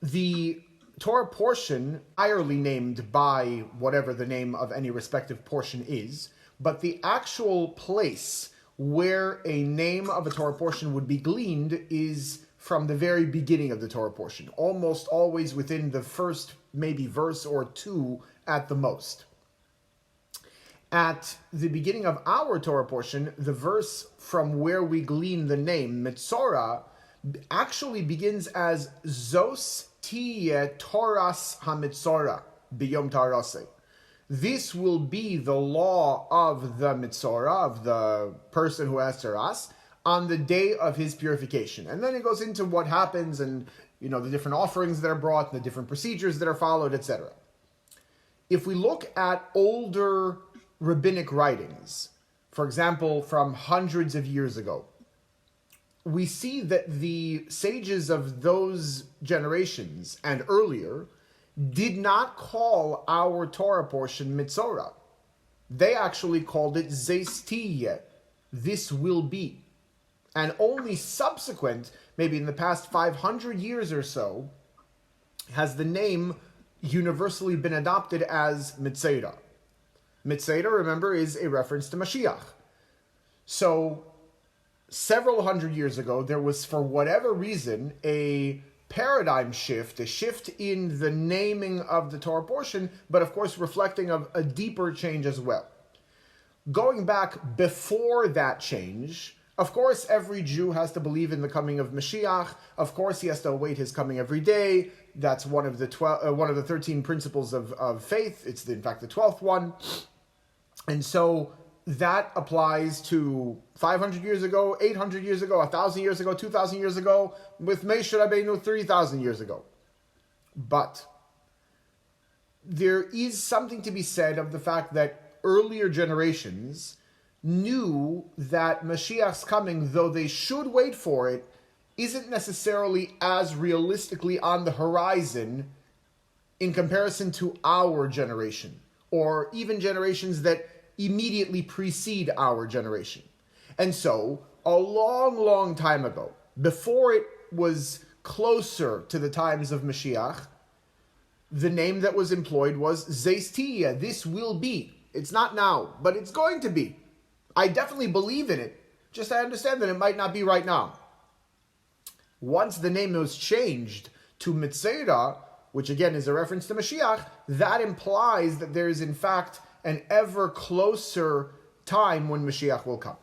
The Torah portion, entirely named by whatever the name of any respective portion is, but the actual place where a name of a Torah portion would be gleaned is from the very beginning of the Torah portion, almost always within the first maybe verse or two at the most. At the beginning of our Torah portion, the verse from where we glean the name, Metzora, actually begins as Zos Teheye Toras HaMetzora B'Yom Taraseh. This will be the law of the Metzora, of the person who has Taras, on the day of his purification. And then it goes into what happens and, the different offerings that are brought, the different procedures that are followed, etc. If we look at older rabbinic writings, for example, from hundreds of years ago, we see that the sages of those generations and earlier did not call our Torah portion Metzora. They actually called it Zos Teheye, this will be. And only subsequent, maybe in the past 500 years or so, has the name universally been adopted as Metzora. Metzora, remember, is a reference to Mashiach. So, several hundred years ago, there was, for whatever reason, a paradigm shift, a shift in the naming of the Torah portion, but of course reflecting of a deeper change as well. Going back before that change, of course every Jew has to believe in the coming of Mashiach. Of course he has to await his coming every day. That's one of the 13 principles of faith. It's in fact the 12th one. And so that applies to 500 years ago, 800 years ago, 1,000 years ago, 2,000 years ago, with Moshe Rabbeinu 3,000 years ago. But there is something to be said of the fact that earlier generations knew that Mashiach's coming, though they should wait for it, isn't necessarily as realistically on the horizon in comparison to our generation, or even generations that immediately precede our generation. And so, a long, long time ago, before it was closer to the times of Mashiach, the name that was employed was Zos Teheye, this will be. It's not now, but it's going to be. I definitely believe in it, just I understand that it might not be right now. Once the name was changed to Metzora, which again is a reference to Mashiach, that implies that there is in fact an ever closer time when Mashiach will come.